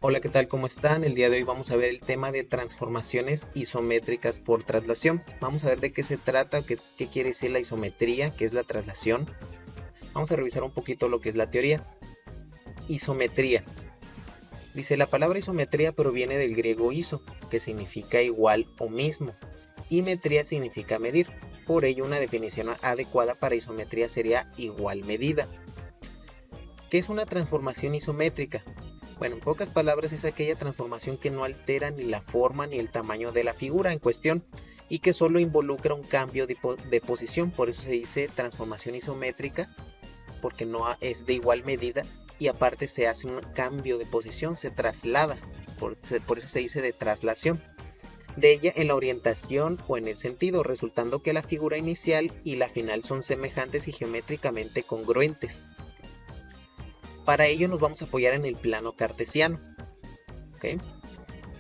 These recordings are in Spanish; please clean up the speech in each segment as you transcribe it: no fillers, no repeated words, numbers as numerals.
Hola, ¿qué tal? ¿Cómo están? El día de hoy vamos a ver el tema de transformaciones isométricas por traslación. Vamos a ver de qué se trata, qué quiere decir la isometría, qué es la traslación. Vamos a revisar un poquito lo que es la teoría. Isometría. Dice, la palabra isometría proviene del griego iso, que significa igual o mismo, y metría significa medir. Por ello, una definición adecuada para isometría sería igual medida. ¿Qué es una transformación isométrica? Bueno, en pocas palabras es aquella transformación que no altera ni la forma ni el tamaño de la figura en cuestión y que solo involucra un cambio de posición. Por eso se dice transformación isométrica, porque no es de igual medida y aparte se hace un cambio de posición, se traslada. Por eso se dice de traslación de ella en la orientación o en el sentido, resultando que la figura inicial y la final son semejantes y geométricamente congruentes. Para ello nos vamos a apoyar en el plano cartesiano, ¿ok?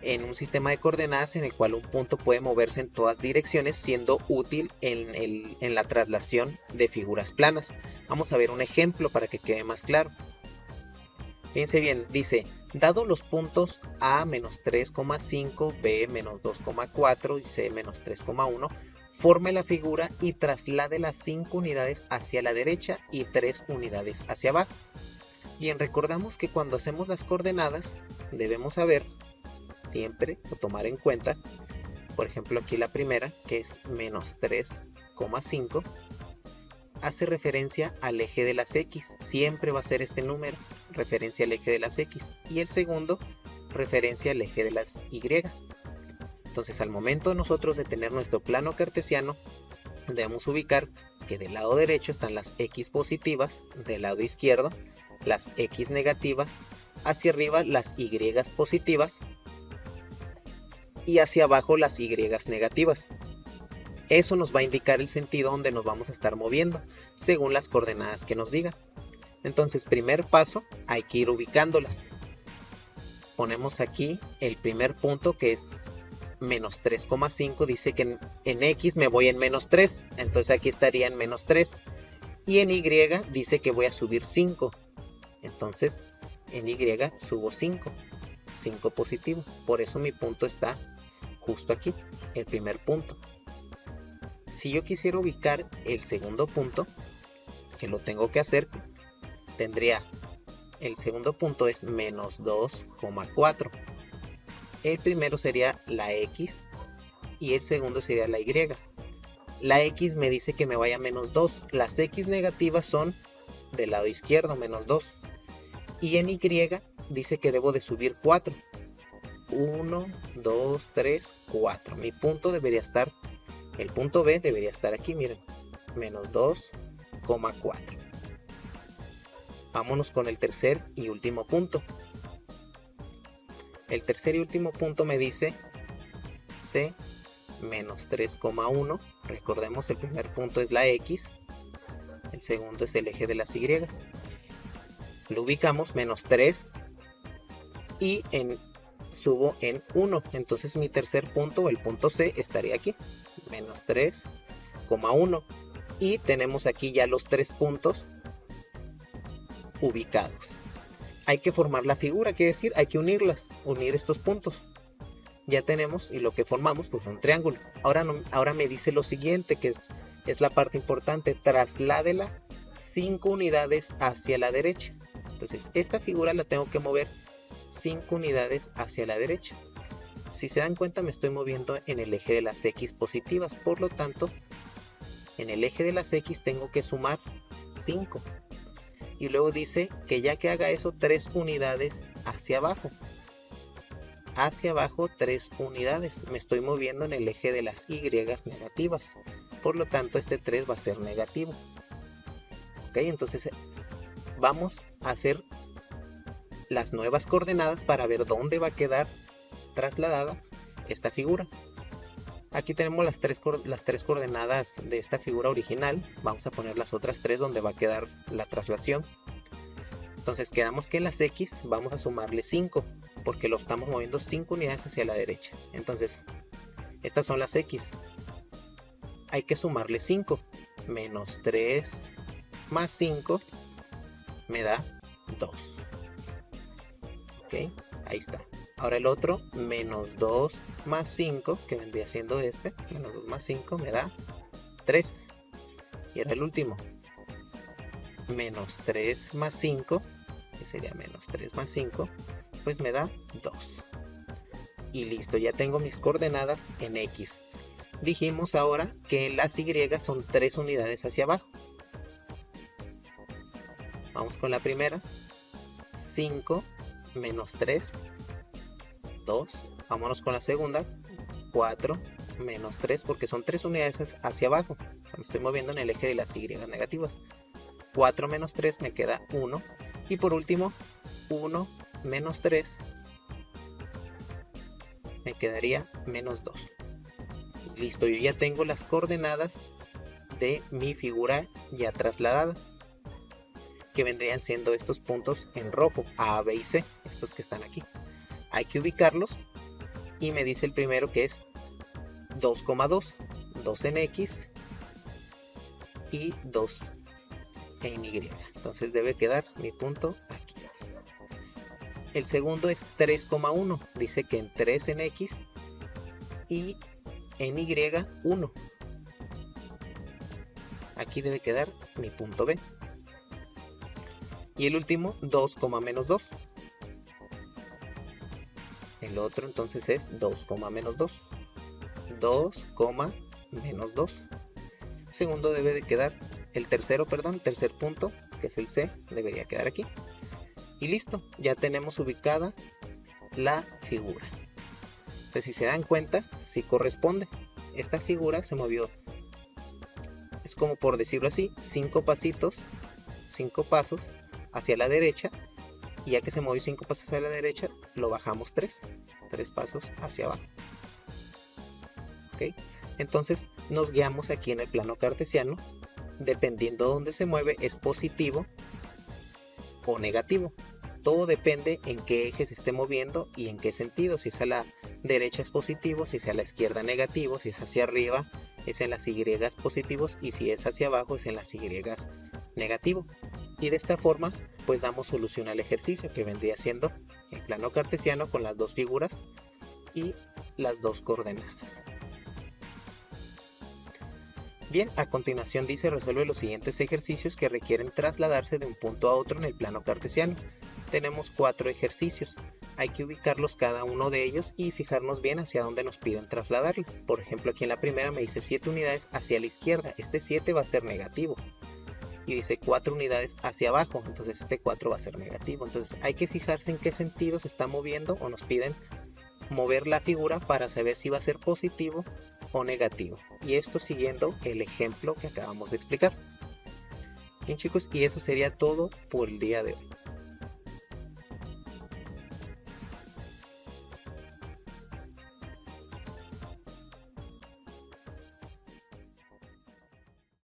En un sistema de coordenadas en el cual un punto puede moverse en todas direcciones, siendo útil en la traslación de figuras planas. Vamos a ver un ejemplo para que quede más claro. Fíjense bien, dice, dado los puntos A menos 3,5, B menos 2,4 y C menos 3,1, forme la figura y traslade las 5 unidades hacia la derecha y 3 unidades hacia abajo. Bien, recordamos que cuando hacemos las coordenadas debemos saber siempre o tomar en cuenta, por ejemplo aquí la primera, que es menos 3,5, hace referencia al eje de las X, siempre va a ser este número, referencia al eje de las X, y el segundo, referencia al eje de las Y. Entonces al momento nosotros de tener nuestro plano cartesiano, debemos ubicar que del lado derecho están las X positivas, del lado izquierdo las X negativas, hacia arriba las Y positivas y hacia abajo las Y negativas. Eso nos va a indicar el sentido donde nos vamos a estar moviendo, según las coordenadas que nos digan. Entonces, primer paso, hay que ir ubicándolas. Ponemos aquí el primer punto que es menos 3,5, dice que en X me voy en menos 3, entonces aquí estaría en menos 3. Y en Y dice que voy a subir 5. Entonces en Y subo 5 positivo, por eso mi punto está justo aquí, el primer punto. Si yo quisiera ubicar el segundo punto, que lo tengo que hacer, tendría, el segundo punto es menos 2,4. El primero sería la X y el segundo sería la Y. La X me dice que me vaya a menos 2, las X negativas son del lado izquierdo, menos 2. Y en Y dice que debo de subir 4. 1, 2, 3, 4. Mi punto debería estar, el punto B debería estar aquí, miren, menos 2,4. Vámonos con el tercer y último punto. El tercer y último punto me dice C menos 3,1. Recordemos, el primer punto es la X, el segundo es el eje de las Y. Lo ubicamos menos 3 y subo en 1. Entonces mi tercer punto, el punto C, estaría aquí, menos 3,1. Y tenemos aquí ya los 3 puntos ubicados. Hay que formar la figura, quiere decir, hay que unirlas, unir estos puntos. Ya tenemos, y lo que formamos pues un triángulo. Ahora me dice lo siguiente, que es la parte importante, trasládela 5 unidades hacia la derecha. Entonces esta figura la tengo que mover 5 unidades hacia la derecha. Si se dan cuenta, me estoy moviendo en el eje de las X positivas, por lo tanto en el eje de las X tengo que sumar 5. Y luego dice que ya que haga eso, 3 unidades hacia abajo. Hacia abajo 3 unidades. Me estoy moviendo en el eje de las Y negativas. Por lo tanto este 3 va a ser negativo. Ok, entonces vamos a hacer las nuevas coordenadas para ver dónde va a quedar trasladada esta figura. Aquí tenemos las tres coordenadas de esta figura original. Vamos a poner las otras 3 donde va a quedar la traslación. Entonces quedamos que en las X vamos a sumarle 5, porque lo estamos moviendo 5 unidades hacia la derecha. Entonces estas son las X. Hay que sumarle 5. Menos 3 más 5 me da 2. ¿Ok? Ahí está. Ahora el otro, menos 2 más 5, que vendría siendo este, menos 2 más 5 me da 3. Y era el último, menos 3 más 5, que sería menos 3 más 5, pues me da 2. Y listo, ya tengo mis coordenadas en X. Dijimos ahora que las Y son 3 unidades hacia abajo. Vamos con la primera. 5 menos 3, 2. Vámonos con la segunda. 4 menos 3, porque son 3 unidades hacia abajo. O sea, me estoy moviendo en el eje de las Y negativas. 4 menos 3 me queda 1. Y por último, 1 menos 3 me quedaría menos 2. Listo, yo ya tengo las coordenadas de mi figura ya trasladada, que vendrían siendo estos puntos en rojo, A, B y C, estos que están aquí. Hay que ubicarlos y me dice el primero que es 2,2, 2 en X y 2 en Y. Entonces debe quedar mi punto aquí. El segundo es 3,1, dice que en 3 en X y en Y 1. Aquí debe quedar mi punto B. Y el último, 2, menos 2. El otro entonces es 2, menos 2. 2, menos 2. Segundo debe de quedar, tercer punto, que es el C, debería quedar aquí. Y listo, ya tenemos ubicada la figura. Entonces si se dan cuenta, sí corresponde. Esta figura se movió, es como por decirlo así, 5 pasos hacia la derecha. Y ya que se movió 5 pasos hacia la derecha, lo bajamos 3 pasos hacia abajo. ¿Okay? Entonces nos guiamos aquí en el plano cartesiano. Dependiendo de dónde se mueve, es positivo o negativo. Todo depende en qué eje se esté moviendo y en qué sentido. Si es a la derecha es positivo, si es a la izquierda negativo, si es hacia arriba es en las Y positivos y si es hacia abajo es en las Y negativo. Y de esta forma pues damos solución al ejercicio, que vendría siendo el plano cartesiano con las dos figuras y las dos coordenadas. Bien, a continuación dice: resuelve los siguientes ejercicios que requieren trasladarse de un punto a otro en el plano cartesiano. Tenemos 4 ejercicios. Hay que ubicarlos cada uno de ellos y fijarnos bien hacia dónde nos piden trasladarlo. Por ejemplo, aquí en la primera me dice 7 unidades hacia la izquierda. Este 7 va a ser negativo. Y dice 4 unidades hacia abajo. Entonces este 4 va a ser negativo. Entonces hay que fijarse en qué sentido se está moviendo o nos piden mover la figura para saber si va a ser positivo o negativo. Y esto siguiendo el ejemplo que acabamos de explicar. Bien chicos, y eso sería todo por el día de hoy.